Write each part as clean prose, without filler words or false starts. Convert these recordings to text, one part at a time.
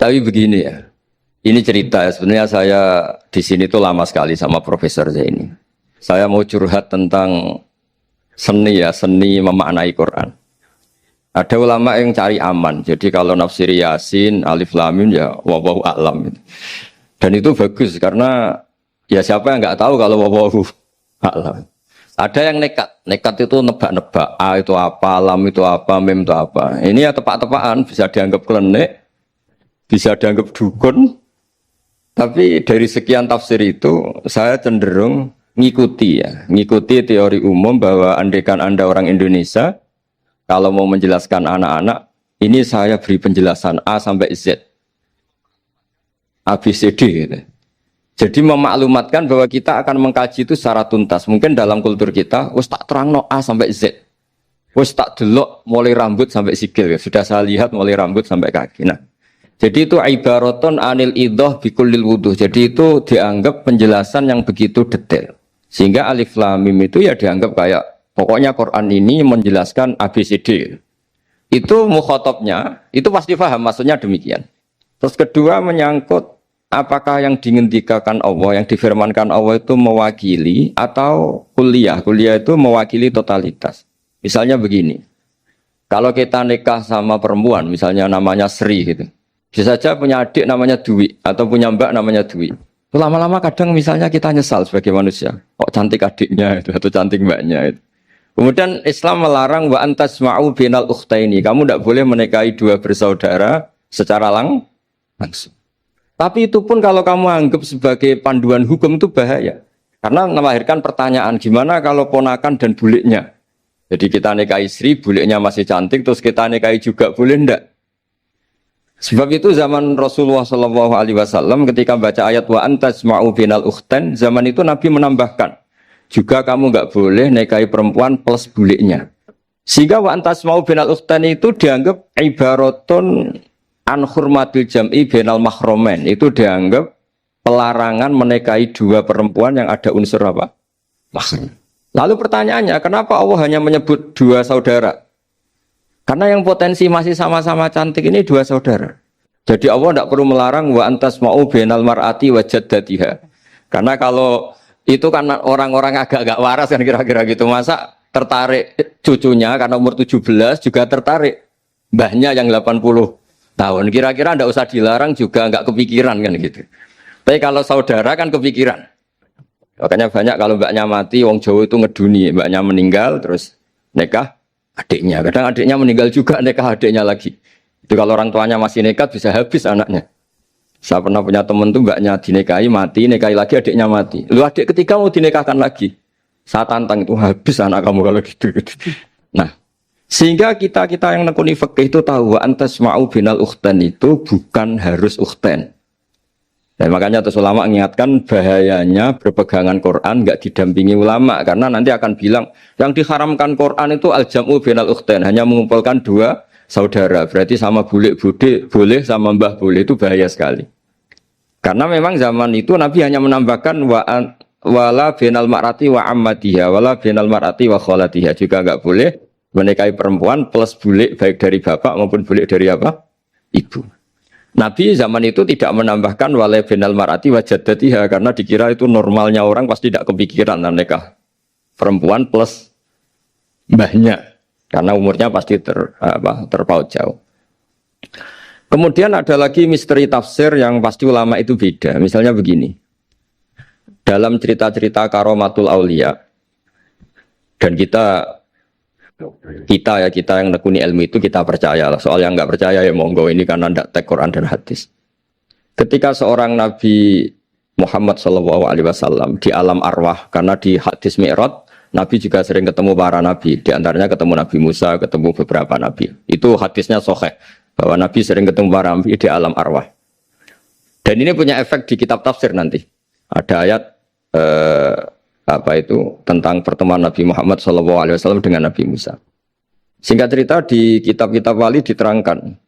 Tapi begini ya, ini cerita ya. Sebenarnya saya di sini tuh lama sekali sama Profesor Zaini. Saya mau curhat tentang seni ya, seni memaknai Quran. Ada ulama yang cari aman. Jadi kalau nafsir Yasin, Alif Lam Mim ya wallahu a'lam. Dan itu bagus karena ya siapa yang nggak tahu kalau wallahu a'lam. Ada yang nekat itu nebak-nebak. A itu apa, lam itu apa, mim itu apa. Ini ya tepak-tepakan, bisa dianggap klenik, bisa dianggap dukun. Tapi dari sekian tafsir itu saya cenderung ngikuti teori umum bahwa andaikan Anda orang Indonesia, kalau mau menjelaskan anak-anak, ini saya beri penjelasan A sampai Z. A, B, C, D gitu. Jadi memaklumatkan bahwa kita akan mengkaji itu secara tuntas. Mungkin dalam kultur kita, wis tak terangno A sampai Z. Wis tak delok mulai rambut sampai sikil. Ya. Sudah saya lihat mulai rambut sampai kaki. Nah, jadi itu ibaratun anil idhah bikullil wuduh. Jadi itu dianggap penjelasan yang begitu detail. Sehingga Alif Lam Mim itu ya dianggap kayak pokoknya Quran ini menjelaskan ABCD. Itu mukhatabnya, itu pasti paham maksudnya demikian. Terus kedua menyangkut apakah yang dingendikakan Allah, yang difirmankan Allah itu mewakili atau kuliah. Kuliah itu mewakili totalitas. Misalnya begini, kalau kita nikah sama perempuan, misalnya namanya Sri gitu. Bisa saja punya adik namanya Dwi atau punya mbak namanya Dwi. Lama-lama kadang misalnya kita nyesal sebagai manusia. Kok cantik adiknya itu atau cantik mbaknya itu. Kemudian Islam melarang wa antasma'u binal ukhtaini. Kamu tidak boleh menikahi dua bersaudara secara langsung. Tapi itu pun kalau kamu anggap sebagai panduan hukum itu bahaya. Karena melahirkan pertanyaan gimana kalau ponakan dan buliknya. Jadi kita nikahi Sri, buliknya masih cantik, terus kita nikahi juga boleh enggak? Sebab itu zaman Rasulullah SAW ketika baca ayat wa antasma'u binal ukhtain, zaman itu Nabi menambahkan juga kamu enggak boleh nikahi perempuan plus buliknya. Sehingga wa antasma'u binal ukhtain itu dianggap ibaratun an hurmatil jam'i binal mahromen. Itu dianggap pelarangan menikahi dua perempuan yang ada unsur apa? Mahram. Lalu pertanyaannya, kenapa Allah hanya menyebut dua saudara? Karena yang potensi masih sama-sama cantik ini dua saudara. Jadi Allah tidak perlu melarang wa antasma'u binal mar'ati wa jaddatiha. Karena kalau itu kan orang-orang agak-agak waras kan kira-kira gitu. Masa tertarik cucunya karena umur 17 juga tertarik mbahnya yang 80 tahun. Kira-kira tidak usah dilarang juga nggak kepikiran kan gitu. Tapi kalau saudara kan kepikiran. Makanya banyak kalau mbaknya mati, wong Jawa itu ngeduni, mbaknya meninggal terus nikah adiknya. Kadang adiknya meninggal juga nikah adiknya lagi. Itu kalau orang tuanya masih nekat bisa habis anaknya. Saya pernah punya teman tuh mbaknya dinikahi mati, nikahi lagi adiknya mati. Lu adik ketiga mau dinikahkan lagi. Saya tantang itu habis anak kamu kalau gitu. Nah, sehingga kita yang nekuni fikih itu tahu wa antasma'u binal ukhtain itu bukan harus ukhtain. Dan makanya terus ulama mengingatkan bahayanya berpegangan Quran enggak didampingi ulama karena nanti akan bilang yang diharamkan Quran itu al-jam'u binal ukhtain, hanya mengumpulkan dua saudara. Berarti sama bulik bude boleh sama mbah boleh, itu bahaya sekali. Karena memang zaman itu Nabi hanya menambahkan wala binal mar'ati wa ammatiha wala binal mar'ati wa kholatiha, juga enggak boleh menikahi perempuan plus bulik baik dari bapak maupun bulik dari apa? Ibu. Nabi zaman itu tidak menambahkan wala binal mar'ati wa jaddatiha karena dikira itu normalnya orang pasti tidak kepikiran nikah perempuan plus mbahnya karena umurnya pasti terpaut jauh. Kemudian ada lagi misteri tafsir yang pasti ulama itu beda. Misalnya begini. Dalam cerita-cerita karomatul aulia dan kita yang nekuni ilmu itu kita percaya lah. Soal yang nggak percaya ya monggo, ini karena tidak tek Quran dan hadis. Ketika seorang Nabi Muhammad SAW di alam arwah, karena di hadis Mi'raj Nabi juga sering ketemu para nabi, di antaranya ketemu Nabi Musa, ketemu beberapa nabi. Itu hadisnya sahih bahwa Nabi sering ketemu para nabi di alam arwah. Dan ini punya efek di kitab tafsir nanti. Ada ayat tentang pertemuan Nabi Muhammad SAW dengan Nabi Musa. Singkat cerita di kitab-kitab wali diterangkan,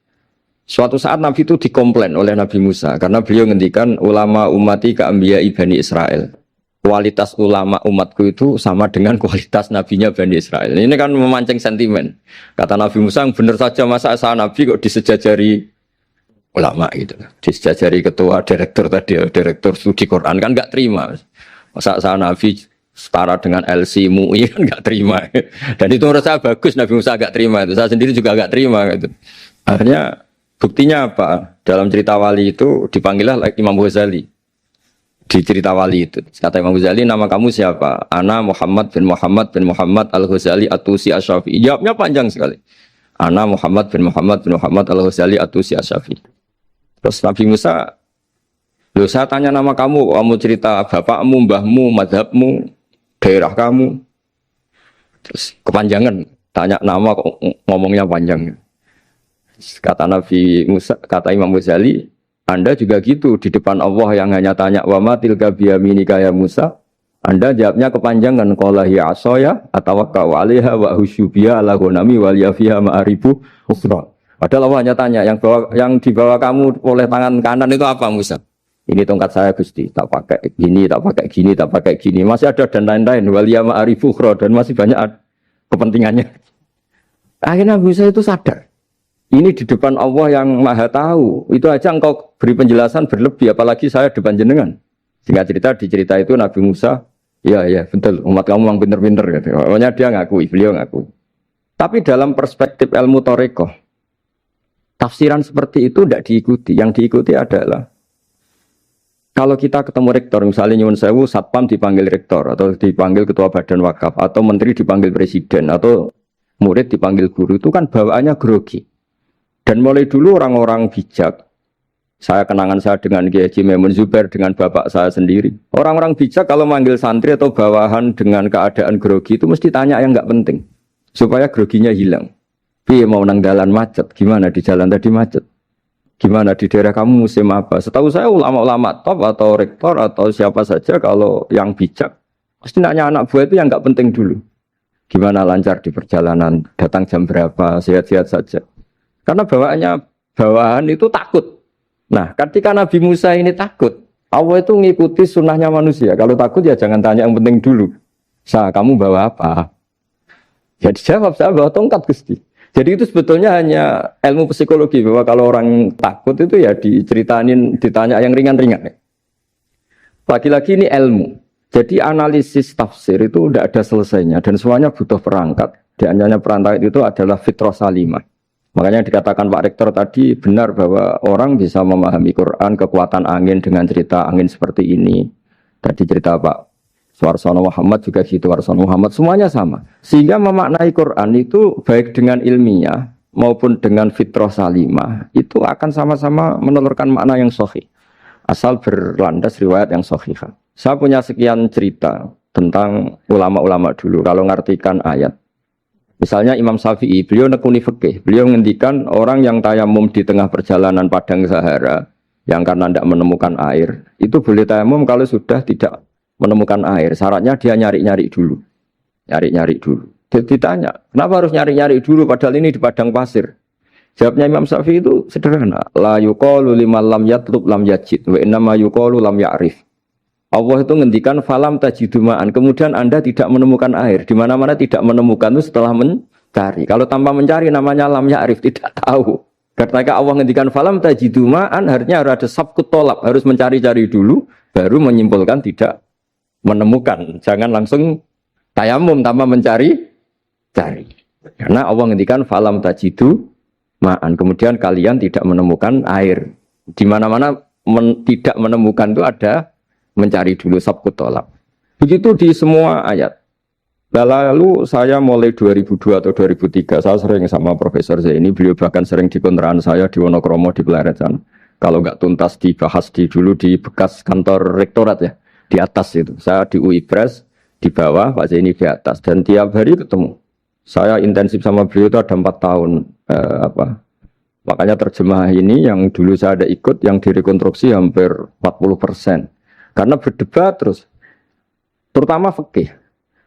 suatu saat Nabi itu dikomplain oleh Nabi Musa karena beliau ngendikan ulama umati ka'ambiya Bani Israel. Kualitas ulama umatku itu sama dengan kualitas nabinya Bani Israel. Ini kan memancing sentimen. Kata Nabi Musa, benar saja masa saya Nabi kok disejajari ulama gitu. Disjajari ketua direktur tadi, direktur studi Quran kan nggak terima. Masa Nabi setara dengan LC MUI kan nggak terima. Dan itu menurut saya bagus Nabi Musa nggak terima itu. Saya sendiri juga nggak terima gitu. Akhirnya buktinya apa? Dalam cerita wali itu dipanggillah Imam Ghazali. Di cerita wali itu kata Imam Ghazali, nama kamu siapa? Ana Muhammad bin Muhammad Al-Ghazali At-Tusi Asy-Syafi'i. Jawabnya panjang sekali. Ana Muhammad bin Muhammad Al-Ghazali At-Tusi Asy-Syafi'i. Terus Nabi Musa, loh saya tanya nama kamu cerita bapakmu, mbahmu, madhabmu, daerah kamu. Terus kepanjangan, tanya nama kok ngomongnya panjang. Kata Nabi Musa, kata Imam Ghazali, Anda juga gitu di depan Allah yang hanya tanya wa ma tilka biyaminika ya Musa. Anda jawabnya kepanjangan qala hiya asaya atawakkau 'alaiha wa husyubiya ala ghanami wal yafiha ma'aribu ukhra. Padahal Allah hanya tanya yang dibawa kamu oleh tangan kanan itu apa Musa? Ini tongkat saya Gusti, tak pakai gini, tak pakai gini, tak pakai gini. Masih ada dan lain-lain wal ya ma'aribu ukhra dan masih banyak kepentingannya. Akhirnya Musa itu sadar. Ini di depan Allah yang Maha Tahu. Itu aja engkau beri penjelasan berlebih, apalagi saya depan jenengan. Singkat cerita di cerita itu Nabi Musa, ya betul, umat kamu memang pinter-pinter gitu. Pokoknya dia ngakui, beliau ngakui. Tapi dalam perspektif ilmu Thariqah, tafsiran seperti itu tidak diikuti. Yang diikuti adalah kalau kita ketemu rektor, misalnya nyuwun sewu, satpam dipanggil rektor atau dipanggil ketua badan wakaf atau menteri dipanggil presiden atau murid dipanggil guru, itu kan bawaannya grogi. Dan mulai dulu orang-orang bijak, saya kenangan saya dengan Kiai Haji Maimun Zubair dengan bapak saya sendiri. Orang-orang bijak kalau manggil santri atau bawahan dengan keadaan grogi itu mesti tanya yang nggak penting supaya groginya hilang. Piye mau nang dalan macet, gimana di jalan tadi macet? Gimana di daerah kamu musim apa? Setahu saya ulama-ulama top atau rektor atau siapa saja kalau yang bijak pasti nanya anak buah itu yang nggak penting dulu. Gimana lancar di perjalanan, datang jam berapa, sehat-sehat saja. Karena bawahan itu takut. Nah, ketika Nabi Musa ini takut, Allah itu ngikuti sunnahnya manusia. Kalau takut ya jangan tanya yang penting dulu. Kamu bawa apa? Ya dijawab, saya bawa tongkat Gusti. Jadi itu sebetulnya hanya ilmu psikologi, bahwa kalau orang takut itu ya ditanya yang ringan-ringan. Lagi-lagi ini ilmu. Jadi analisis tafsir itu tidak ada selesainya dan semuanya butuh perangkat. Di antaranya perangkat itu adalah fitrah salimah. Makanya dikatakan Pak Rektor tadi benar bahwa orang bisa memahami Quran, kekuatan angin dengan cerita angin seperti ini. Tadi cerita Pak Suarsono Muhammad juga gitu, Suarsono Muhammad, semuanya sama. Sehingga memaknai Quran itu baik dengan ilmiah maupun dengan fitrah salimah, itu akan sama-sama menelurkan makna yang sahih. Asal berlandas riwayat yang sahih. Saya punya sekian cerita tentang ulama-ulama dulu, kalau ngartikan ayat. Misalnya Imam Syafi'i, beliau nekuni fikih. Beliau menghentikan orang yang tayamum di tengah perjalanan padang Sahara, yang karena tidak menemukan air, itu boleh tayamum kalau sudah tidak menemukan air. Syaratnya dia nyari-nyari dulu. Nyari-nyari dulu. Ditanya, kenapa harus nyari-nyari dulu padahal ini di padang pasir? Jawabnya Imam Syafi'i itu sederhana. La yuqalu liman lam yatlub lam yajid wa innama yuqalu lam ya'rif. Allah itu ngendikan falam tajidumaan. Kemudian Anda tidak menemukan air. Di mana-mana tidak menemukan itu setelah mencari. Kalau tanpa mencari namanya lam ya'rif, tidak tahu. Ketika Allah ngendikan falam tajidumaan, artinya harus ada sabkut tolab, harus mencari-cari dulu baru menyimpulkan tidak menemukan. Jangan langsung tayamum tanpa mencari-cari. Karena Allah ngendikan falam tajidumaan. Kemudian kalian tidak menemukan air. Di mana-mana tidak menemukan itu ada mencari dulu sabkut tolab. Begitu di semua ayat. Lalu saya mulai 2002 atau 2003, saya sering sama Profesor Zaini, beliau bahkan sering di kontrakan saya di Wonokromo di Pleret sana. Kalau nggak tuntas dibahas dulu di bekas kantor rektorat ya, di atas itu. Saya di UI Press, di bawah, Pak Zaini di atas. Dan tiap hari ketemu. Saya intensif sama beliau itu ada 4 tahun. Makanya terjemah ini yang dulu saya ada ikut, yang direkonstruksi hampir 40%. Karena berdebat terus, terutama fikih.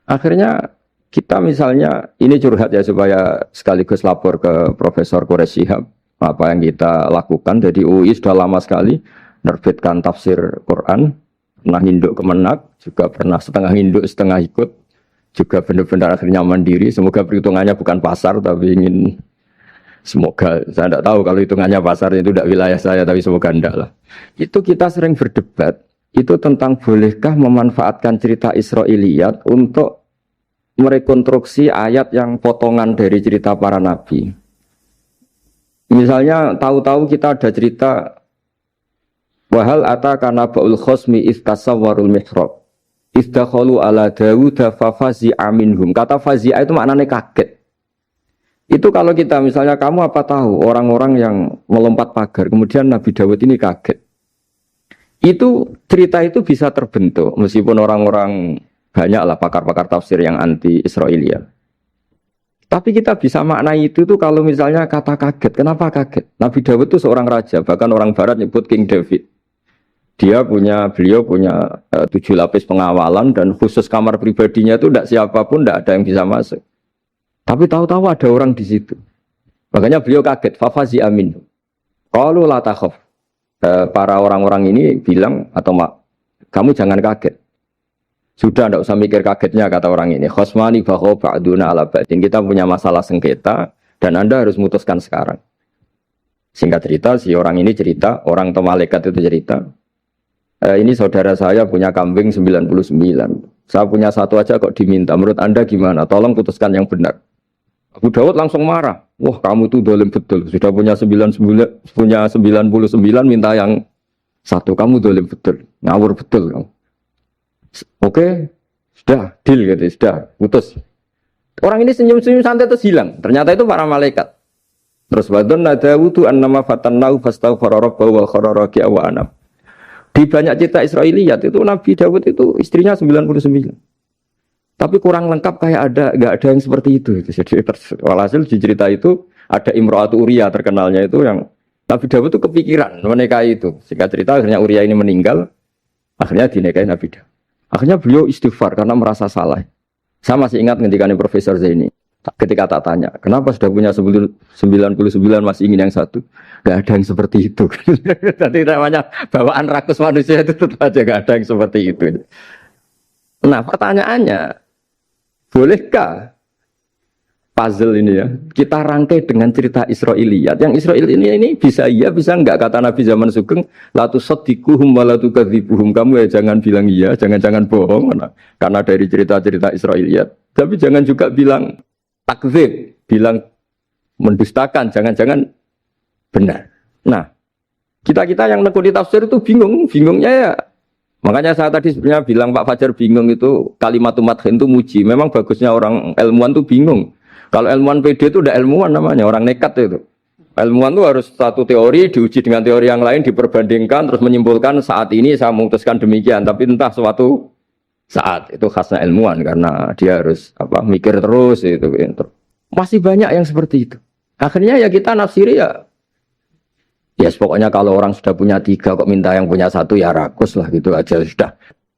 Akhirnya kita misalnya, ini curhat ya supaya sekaligus lapor ke Profesor Quraish Shihab, apa yang kita lakukan. Jadi UI sudah lama sekali menerbitkan tafsir Quran, pernah nginduk Kemenak, juga pernah setengah nginduk, setengah ikut, juga benar-benar akhirnya mandiri. Semoga perhitungannya bukan pasar, tapi ingin Semoga, saya tidak tahu kalau hitungannya pasar itu tidak wilayah saya, tapi semoga enggak lah. Itu kita sering berdebat, itu tentang bolehkah memanfaatkan cerita Israiliyat untuk merekonstruksi ayat yang potongan dari cerita para nabi. Misalnya tahu-tahu kita ada cerita wahal ataka naba'ul khosmi istasawwarul mihrab istakhalu ala Dawud fafazi'a minhum. Kata fazi'a itu maknanya kaget. Itu kalau kita misalnya kamu apa tahu orang-orang yang melompat pagar kemudian Nabi Dawud ini kaget. Itu cerita itu bisa terbentuk meskipun orang-orang banyaklah pakar-pakar tafsir yang anti Israiliyat. Tapi kita bisa maknai itu tuh kalau misalnya kata kaget. Kenapa kaget? Nabi Dawud itu seorang raja, bahkan orang barat nyebut King David. Beliau punya 7 lapis pengawalan dan khusus kamar pribadinya itu tidak siapapun, tidak ada yang bisa masuk. Tapi tahu-tahu ada orang di situ. Makanya beliau kaget. Fafazi amin. Qalu la takhaf. Para orang-orang ini bilang atau kamu jangan kaget. Sudah tidak usah mikir kagetnya kata orang ini. Khosmani bakho ba'duna ala ba'din. Kita punya masalah sengketa dan Anda harus memutuskan sekarang. Singkat cerita, si orang ini cerita, orang atau malaikat itu cerita. Ini saudara saya punya kambing 99. Saya punya satu aja kok diminta. Menurut Anda gimana? Tolong putuskan yang benar. Abu Dawud langsung marah. Wah, kamu tuh dolim betul. Sudah punya 99, minta yang satu. Kamu dolim betul. Ngawur betul kamu. Oke, sudah deal gitu, sudah putus. Orang ini senyum-senyum santai terus hilang. Ternyata itu para malaikat. Terus wadonna Dawudu annama fatannahu fastaghfara rabbahu wa kharra raki'a wa anab. Di banyak cerita Israiliyat itu Nabi Dawud itu istrinya 99. Tapi kurang lengkap kayak enggak ada yang seperti itu. Jadi walhasil di cerita itu ada Imra'atu Uria terkenalnya itu yang Nabi Dawud itu kepikiran menikahi itu. Singkat cerita akhirnya Uria ini meninggal, akhirnya dinikahi Nabi Dawud. Akhirnya beliau istighfar karena merasa salah. Saya masih ingat ngendikane Profesor Zaini. Ketika tak tanya, kenapa sudah punya 99 masih ingin yang satu? Gak ada yang seperti itu. Tadi namanya bawaan rakus manusia itu tetap aja gak ada yang seperti itu. Nah pertanyaannya, bolehkah puzzle ini ya kita rangkai dengan cerita Israiliyat? Yang Israil ini bisa iya bisa enggak, kata Nabi zaman Sugeng, la tusaddiquhum wa la tukadzibuhum. Kamu ya jangan bilang iya, jangan bohong karena dari cerita-cerita Israiliyat. Tapi jangan juga bilang takdzib, bilang mendustakan, jangan-jangan benar. Nah, kita yang nekuni tafsir itu bingungnya ya. Makanya saya tadi sebenarnya bilang Pak Fajar bingung itu kalimat madhin itu muji. Memang bagusnya orang ilmuwan itu bingung. Kalau ilmuwan PD itu udah ilmuwan namanya, orang nekat itu. Ilmuwan itu harus satu teori diuji dengan teori yang lain, diperbandingkan terus menyimpulkan saat ini saya memutuskan demikian, tapi entah suatu saat itu khasnya ilmuwan karena dia harus mikir terus itu. Masih banyak yang seperti itu. Akhirnya ya kita nafsiri ya pokoknya kalau orang sudah punya 3 kok minta yang punya 1 ya rakus lah gitu aja sudah.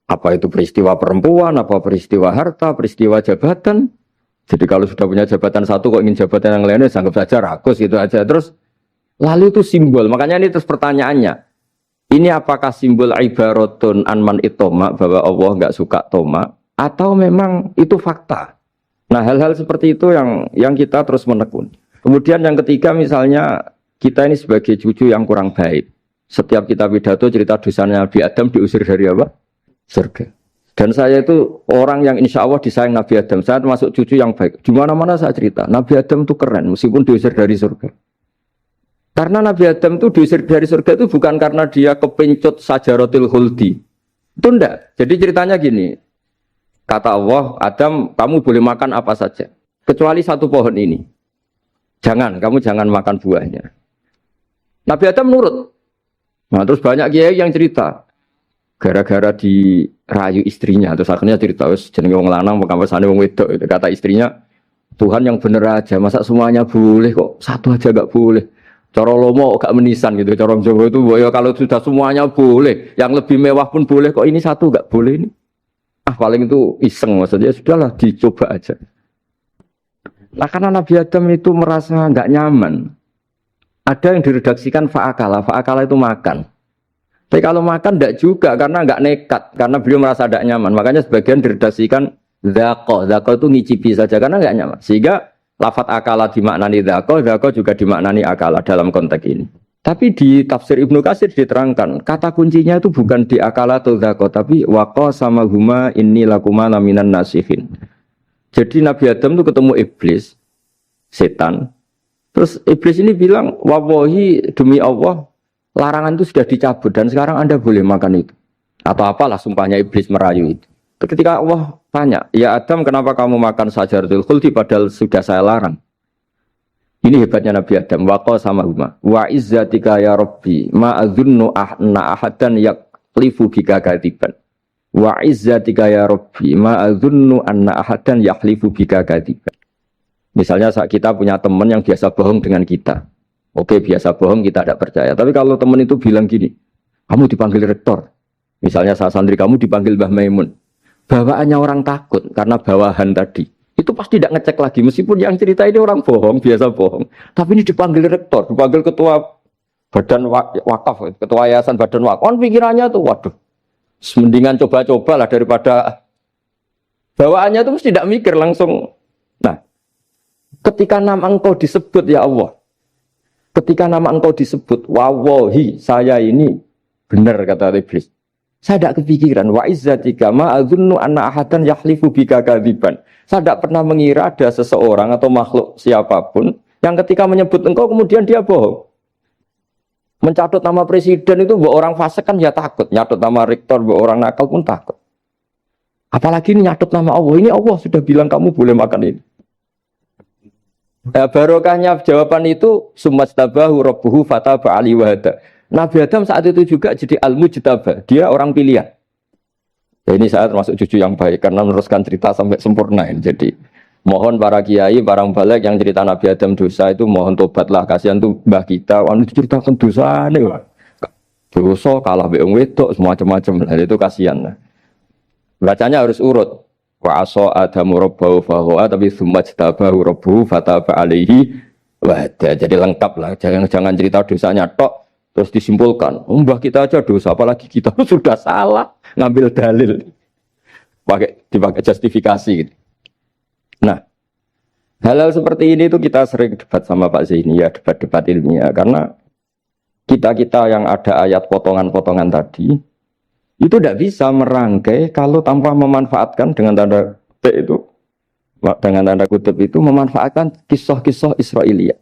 Apa itu peristiwa perempuan, apa peristiwa harta, peristiwa jabatan. Jadi kalau sudah punya jabatan 1 kok ingin jabatan yang lainnya anggap saja rakus gitu aja. Terus lalu itu simbol. Makanya ini terus pertanyaannya. Ini apakah simbol ibaratun anman itoma bahwa Allah enggak suka toma atau memang itu fakta? Nah, hal-hal seperti itu yang kita terus menekun. Kemudian yang ketiga misalnya kita ini sebagai cucu yang kurang baik. Setiap kita pidato cerita dosanya Nabi Adam diusir dari apa? Surga. Dan saya itu orang yang insya Allah disayang Nabi Adam. Saya termasuk cucu yang baik. Di mana-mana saya cerita. Nabi Adam itu keren meskipun diusir dari surga. Karena Nabi Adam itu diusir dari surga itu bukan karena dia kepencut sajaratil khuldi. Itu enggak. Jadi ceritanya gini. Kata Allah, Adam kamu boleh makan apa saja. Kecuali satu pohon ini. Kamu jangan makan buahnya. Nabi Adam nurut. Nah terus banyak kiai yang cerita. Gara-gara dirayu istrinya. Terus akhirnya cerita. Jenenge wong lanang, pekampesane wong wedok. Itu kata istrinya, Tuhan yang bener aja. Masa semuanya boleh kok. Satu aja gak boleh. Cara lomo gak menisan gitu. Cara Jawa itu ya kalau sudah semuanya boleh. Yang lebih mewah pun boleh. Kok ini satu gak boleh ini. Paling itu iseng maksudnya. Sudahlah dicoba aja. Nah karena Nabi Adam itu merasa gak nyaman. Ada yang diredaksikan fa'akala itu makan. Tapi kalau makan tidak juga karena nggak nekat, karena beliau merasa tidak nyaman. Makanya sebagian diredaksikan zaqo itu ngicipi saja karena nggak nyaman. Sehingga lafat akala dimaknani dzaka juga dimaknani akala dalam konteks ini. Tapi di tafsir Ibnu Katsir diterangkan, kata kuncinya itu bukan di akala atau dzaka, tapi waqa sama huma inni lakuma laminan nasihin. Jadi Nabi Adam itu ketemu iblis, setan. Terus iblis ini bilang, wallahi demi Allah, larangan itu sudah dicabut dan sekarang Anda boleh makan itu. Atau apalah sumpahnya iblis merayu itu. Ketika Allah tanya, ya Adam kenapa kamu makan sajaratul khuldi padahal sudah saya larang. Ini hebatnya Nabi Adam. Waqa sama huma. Wa izzatika ya Rabbi ma adzunnu anna ahadan yaklifu bika kadiban. Wa izzatika ya Rabbi ma adzunnu anna ahadan yaklifu bika kadiban. Misalnya saat kita punya teman yang biasa bohong dengan kita. Oke, biasa bohong kita tidak percaya. Tapi kalau teman itu bilang gini, kamu dipanggil rektor. Misalnya saat santri kamu dipanggil Mbah Maimun. Bawaannya orang takut karena bawahan tadi. Itu pasti tidak ngecek lagi. Meskipun yang cerita ini orang bohong, biasa bohong. Tapi ini dipanggil rektor, dipanggil ketua badan wakaf, ketua yayasan badan wakaf. Kan pikirannya tuh, waduh. Mendingan coba-coba lah daripada bawaannya itu mesti tidak mikir langsung. Nah, ketika nama engkau disebut ya Allah, ketika nama engkau disebut, wallahi saya ini benar kata iblis. Saya tidak kepikiran wa izzatika ma adzunnu anna ahadan yahlifu bika kadziban. Saya tidak pernah mengira ada seseorang atau makhluk siapapun yang ketika menyebut engkau kemudian dia bohong. Mencatut nama presiden itu buat orang fasik kan ya takut. Nyatut nama rektor buat orang nakal pun takut. Apalagi ini nyatut nama Allah. Ini Allah sudah bilang kamu boleh makan ini. Barokahnya jawaban itu sumastabahu rabbuhu fataba ali wahada. Nabi Adam saat itu juga jadi al-mujtaba. Dia orang pilihan. Ya, ini saya termasuk cucu yang baik karena meneruskan cerita sampai sempurna. Jadi mohon para kiai, para balik yang cerita Nabi Adam dosa itu mohon tobatlah, kasihan tuh mbah kita, anu diceritakan dosa nih, dosa kalah beong wedok, semacam-macam, nah, itu kasihan. Bacanya harus urut. Wa aso adamu rabbahu fahuwa tapi sumajtabahu rabbuhu fataba alaihi wahda. Jadi lengkap lah, jangan cerita dosanya tok terus disimpulkan. Mbah kita aja dosa, apalagi kita sudah salah ngambil dalil, dipakai justifikasi gitu. Nah, hal-hal seperti ini tuh kita sering debat sama Pak Zaini ya, debat-debat ilmiah karena kita yang ada ayat potongan-potongan tadi itu tidak bisa merangkai kalau tanpa memanfaatkan dengan tanda kutip itu, dengan tanda kutip itu memanfaatkan kisah-kisah Israiliyah.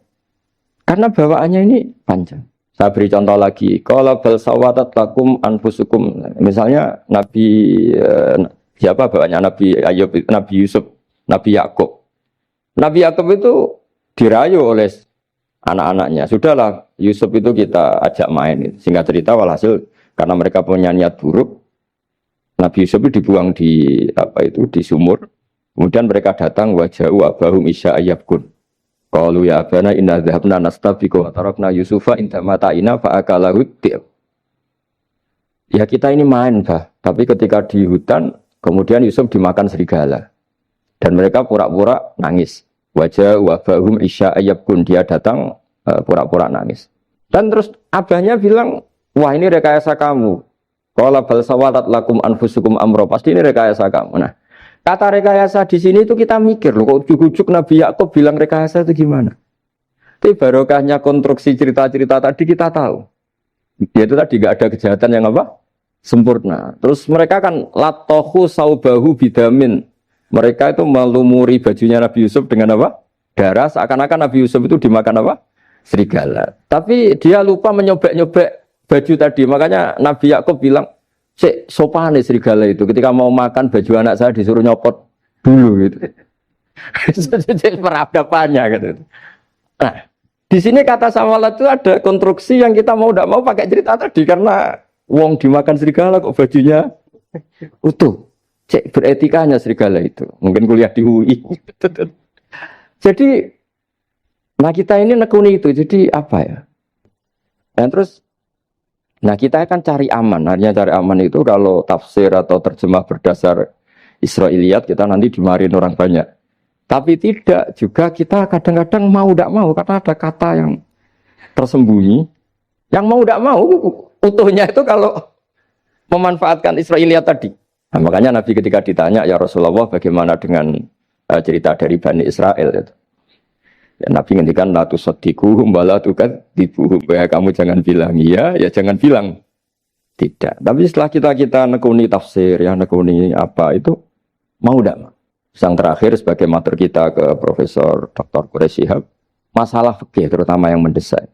Karena bawaannya ini panjang. Saya beri contoh lagi, qala bal sawatat lakum anfusukum. Misalnya siapa bawaannya Nabi Ayub, Nabi Yusuf, Nabi Yakub. Nabi Yakub itu dirayu oleh anak-anaknya. Sudahlah, Yusuf itu kita ajak main. Singkat cerita walhasil karena mereka punya niat buruk, Nabi Yusuf itu dibuang di di sumur. Kemudian mereka datang waja'u abahum isya ayyabkun. Qalu ya abana inna dhahabna nastabiqu wa tarakna Yusufa inda mata'ina fa akalahu dhi'b. Ya kita ini main, Bah. Tapi ketika di hutan, kemudian Yusuf dimakan serigala. Dan mereka pura-pura nangis. Wajah wabahum isya ayyabkun. Dia datang pura-pura nangis. Dan terus abahnya bilang, wah ini rekayasa kamu. Qala bal sawatat lakum anfusukum amro. Pasti ini rekayasa kamu. Nah, kata rekayasa di sini itu kita mikir loh, kok ujuk-ujuk Nabi Yakub bilang rekayasa itu gimana? Tapi barokahnya konstruksi cerita-cerita tadi kita tahu. Yaitu tadi gak ada kejahatan yang apa? Sempurna. Terus mereka kan latohu saubahu bidamin. Mereka itu melumuri bajunya Nabi Yusuf dengan apa? Darah, seakan-akan Nabi Yusuf itu dimakan apa? Serigala. Tapi dia lupa menyobek-nyobek baju tadi. Makanya Nabi Yakub bilang, cek sopan nih serigala itu. Ketika mau makan baju anak saya disuruh nyopot dulu gitu. Jadi peradabannya gitu. Nah, di sini kata samalat itu ada konstruksi yang kita mau tidak mau pakai cerita tadi. Karena wong dimakan serigala kok bajunya utuh. Cek beretikanya serigala itu. Mungkin kuliah di UI. Jadi, nah kita ini nekuni itu. Jadi apa ya? Dan terus, nah kita akan cari aman. Artinya cari aman itu kalau tafsir atau terjemah berdasar Israiliyat kita nanti dimarin orang banyak. Tapi tidak juga kita kadang-kadang mau tidak mau karena ada kata yang tersembunyi. Yang mau tidak mau utuhnya itu kalau memanfaatkan Israiliyat tadi. Nah, makanya Nabi ketika ditanya, ya Rasulullah bagaimana dengan cerita dari Bani Israel itu. Ya, Nabi ngendikan la tusaddiquhum wa la tukadzibuhum. Ya kamu jangan bilang iya, ya jangan bilang tidak. Tapi setelah kita nekuni tafsir, ya nekuni apa itu mau tidak? Yang terakhir sebagai matur kita ke Profesor Dr. Quraish Shihab, masalah fikih terutama yang mendesak.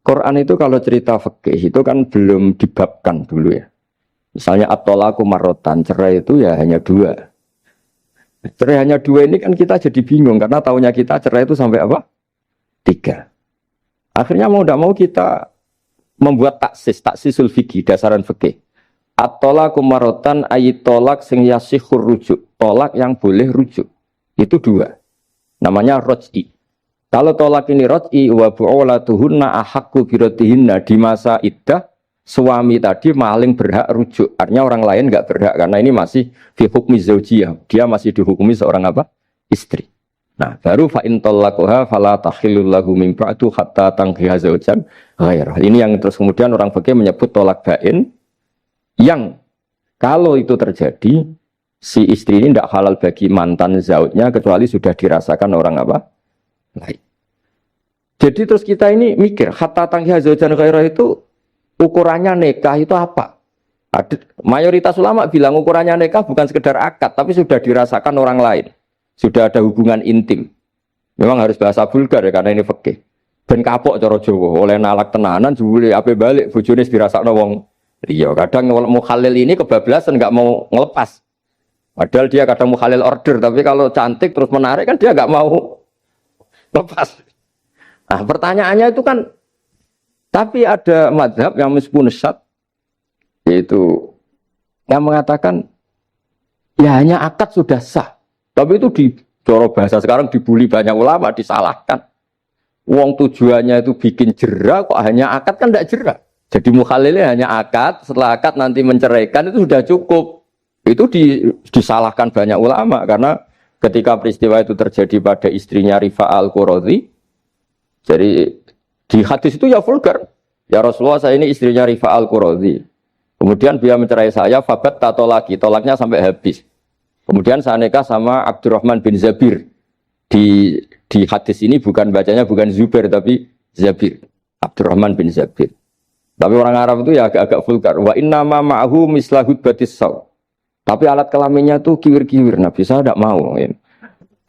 Quran itu kalau cerita fikih itu kan belum dibabkan dulu ya. Misalnya at-thalaqu marratan, cerai itu ya hanya 2. Cerai hanya 2 ini kan kita jadi bingung karena taunya kita cerai itu sampai apa? 3. Akhirnya mau tidak mau kita membuat taksisul fikih, dasaran fikih. At-thalaqu marratan ayat tolak sing yasihur rujuk, tolak yang boleh rujuk. Itu 2. Namanya roj'i. Kalau tolak ini roj'i wa bu'ulatuhunna ahaqqu biradihinna, di masa iddah suami tadi maling berhak rujuk. Artinya orang lain enggak berhak karena ini masih fi hukmi zaujiyah. Dia masih dihukumi seorang apa? Istri. Nah, baru fa in talaqaha fala tahillu lahu min ba'du hatta tankiha zaujan ghairah. Ini yang terus kemudian orang fikih menyebut tolak bain yang kalau itu terjadi si istri ini tidak halal bagi mantan zaujnya kecuali sudah dirasakan orang apa? Lain. Jadi terus kita ini mikir hatta tankiha zaujan ghairah itu ukurannya nikah itu apa? Mayoritas ulama bilang ukurannya nikah bukan sekedar akad, tapi sudah dirasakan orang lain. Sudah ada hubungan intim. Memang harus bahasa vulgar ya, karena ini fikih. Ben kapok cara Jawa, oleh nalak tenanan jebule ape balik bojone dirasakno wong liya. Kadang mukhalil ini kebablasan enggak mau ngelepas. Padahal dia kadang mukhalil order, tapi kalau cantik terus menarik kan dia enggak mau lepas. Nah, pertanyaannya itu kan tapi ada mazhab yang meskipun syad, yaitu yang mengatakan ya hanya akad sudah sah. Tapi itu di coro bahasa sekarang dibully banyak ulama, disalahkan. Wong tujuannya itu bikin jera, kok hanya akad kan tidak jera. Jadi mukhalilnya hanya akad, setelah akad nanti menceraikan itu sudah cukup. Itu disalahkan banyak ulama karena ketika peristiwa itu terjadi pada istrinya Rifa al-Qurazi, jadi di hadis itu ya vulgar. Ya Rasulullah, saya ini istrinya Rifa al-Qurazi. Kemudian dia mencerai saya, fabat tato lagi, tolaknya sampai habis. Kemudian saya nikah sama Abdurrahman bin Zabir. Di hadis ini bukan bacanya bukan Zubair tapi Zabir. Abdurrahman bin Zabir. Tapi orang Arab itu ya agak-agak vulgar. Wa inna ma ma'ahu mislahud batis saw. Tapi alat kelaminnya tuh kiwir-kiwir. Nabi saya tidak mau. Ya.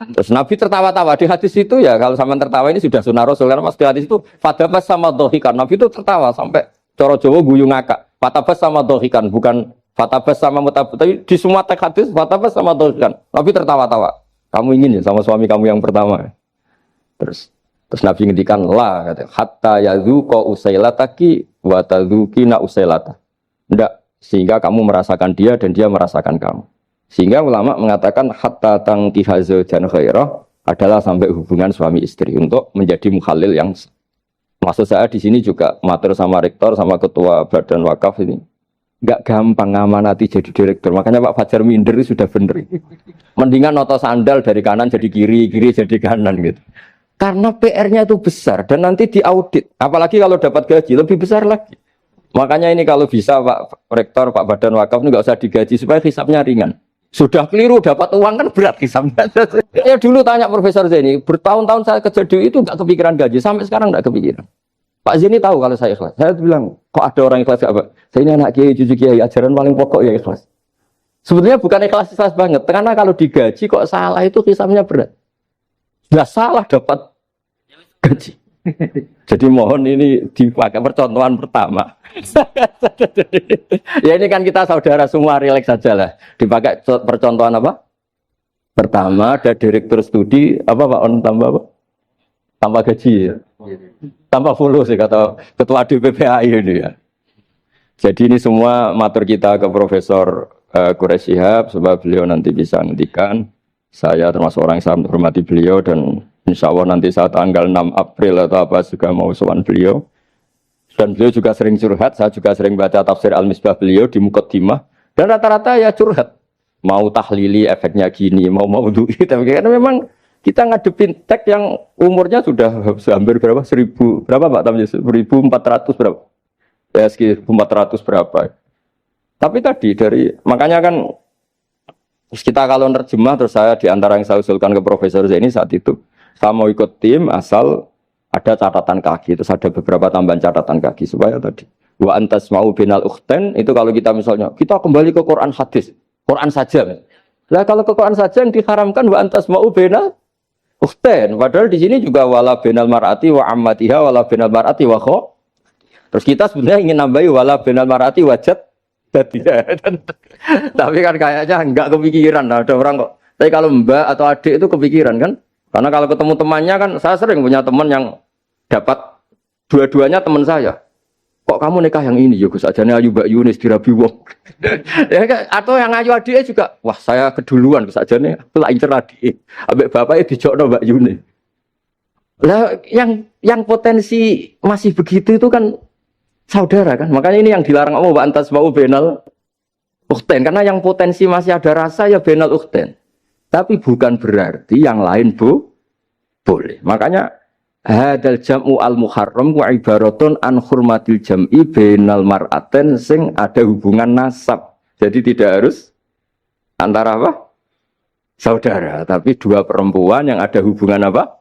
Terus Nabi tertawa-tawa di hadis itu ya, kalau sama tertawa ini sudah sunnah Rasul karena mas di hadis itu fatabas sama dohikan. Nabi itu tertawa sampai coro Jawa guyu ngakak. Fatabas sama dohikan, bukan fatabas sama mutabut. Tapi di semua teks hadis fatabas sama dohikan. Nabi tertawa-tawa. Kamu ingin ya sama suami kamu yang pertama. Terus Nabi ngendikan la kata hatta yadzuqa usailataki wa tadzukina usailata. Enggak, sehingga kamu merasakan dia dan dia merasakan kamu. Sehingga ulama mengatakan hatta tangkiha zaujan khairah adalah sampai hubungan suami istri untuk menjadi mukhalil yang maksud saya di sini juga matur sama rektor sama ketua badan wakaf ini enggak gampang ngamanati jadi direktur. Makanya Pak Fajar minder sudah bener. Mendingan noto sandal dari kanan jadi kiri, kiri jadi kanan gitu. Karena PR-nya itu besar dan nanti diaudit. Apalagi kalau dapat gaji lebih besar lagi. Makanya ini kalau bisa Pak Rektor, Pak Badan Wakaf ini nggak usah digaji supaya hisapnya ringan. Sudah keliru dapat uang kan berat hisapnya. Ya dulu tanya Profesor Zaini, bertahun-tahun saya kerja di itu nggak kepikiran gaji, sampai sekarang nggak kepikiran. Pak Zaini tahu kalau saya ikhlas. Saya bilang, kok ada orang ikhlas gak Pak? Saya ini anak kiai, cucu kiai, ajaran paling pokok ya ikhlas. Sebetulnya bukan ikhlas banget, karena kalau digaji kok salah itu hisapnya berat. Sudah salah dapat gaji. Jadi mohon ini dipakai percontohan pertama. Ya ini kan kita saudara semua, relax saja lah. Dipakai percontohan apa? Pertama ada direktur studi apa Pak On tambah apa? Tambah gaji ya. Tambah follow sih kata ketua DPPAI ini ya. Jadi ini semua matur kita ke Profesor Quraish Shihab sebab beliau nanti bisa ngendikan. Saya termasuk orang yang sangat menghormati beliau dan insya Allah nanti saat tanggal 6 April atau apa juga mau sowan beliau. Dan beliau juga sering curhat, saya juga sering baca tafsir Al-Misbah beliau di Muqaddimah. Dan rata-rata ya curhat. Mau tahlili efeknya gini, mau du'i. Tapi karena memang kita ngadepin teks yang umurnya sudah hampir berapa? 1000, berapa Pak Tamjiz? 1400 berapa? Ya sekitar 1400 berapa. Tapi tadi makanya kan kita kalau nerjemah terus saya diantara yang saya usulkan ke Profesor Zaini saat itu Saya mau ikut tim asal ada catatan kaki, terus ada beberapa tambahan catatan kaki supaya tadi wa antas mau binal ukhten itu kalau kita misalnya kita kembali ke Quran hadis, Quran saja. Nah kalau ke Quran saja yang diharamkan wa antas mau binal ukhten, padahal di sini juga wala binal mar'ati wa ammatiha wala binal mar'ati wa kho. Terus kita sebenarnya ingin nambahi wala binal mar'ati wajat tadi. Tapi kan kayaknya enggak kepikiran. Nah, ada orang kok. Tapi kalau mbak atau adik itu kepikiran kan? Karena kalau ketemu temannya kan saya sering punya teman yang dapat dua-duanya teman saya. Kok kamu nikah yang ini? Ya Gus ajane ayu Mbak Yunis dirabi wong. Ya, atau yang ayu adiknya juga, wah saya keduluan Gus ajane aku lak incer adik. Ambek bapaknya dijokno Mbak Yunis. Lah yang potensi masih begitu itu kan saudara kan. Makanya ini yang dilarang Allah wa antas mau benal ukhten karena yang potensi masih ada rasa ya benal ukhten. Tapi bukan berarti yang lain boleh. Makanya hadal jam'u al-muharram wa ibaratun an hurmatil jam'i bainal mar'aten sing ada hubungan nasab. Jadi tidak harus antara apa? Saudara, tapi dua perempuan yang ada hubungan apa?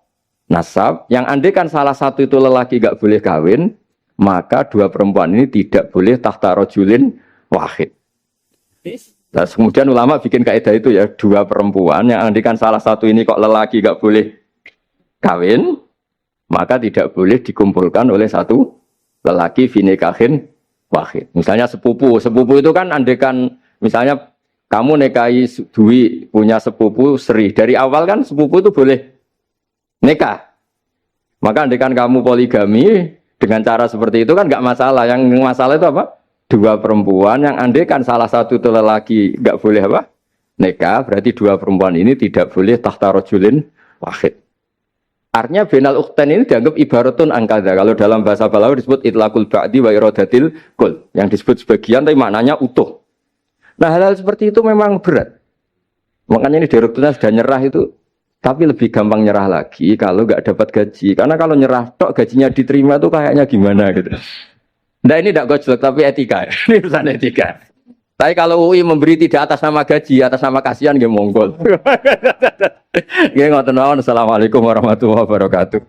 Nasab. Yang andai kan salah satu itu lelaki enggak boleh kawin, maka dua perempuan ini tidak boleh tahta rajulin wahid. Nah, kemudian ulama bikin kaidah itu ya, dua perempuan yang andai kan salah satu ini kok lelaki enggak boleh kawin, maka tidak boleh dikumpulkan oleh satu lelaki finikahin wahid. Misalnya sepupu itu kan andekan misalnya kamu nikahi Dwi punya sepupu Sri, dari awal kan sepupu itu boleh nikah. Maka andekan kamu poligami dengan cara seperti itu kan nggak masalah. Yang masalah itu apa? Dua perempuan yang andekan salah satu itu lelaki nggak boleh apa? Nikah, berarti dua perempuan ini tidak boleh tahta rajulin wahid. Artinya benal ukhten ini dianggap ibaratun angkada. Kalau dalam bahasa Balawi disebut itlaqul ba'di wa iradatil kul. Yang disebut sebagian tapi maknanya utuh. Nah hal-hal seperti itu memang berat. Makanya ini direkturnya sudah nyerah itu. Tapi lebih gampang nyerah lagi kalau nggak dapat gaji. Karena kalau nyerah tok gajinya diterima itu kayaknya gimana gitu. Nah ini tidak gojlok tapi etika. Ini urusan etika. Tapi kalau UI memberi tidak atas nama gaji, atas nama kasihan, nggih monggo. Nggih ngoten mawon. Assalamualaikum warahmatullahi wabarakatuh.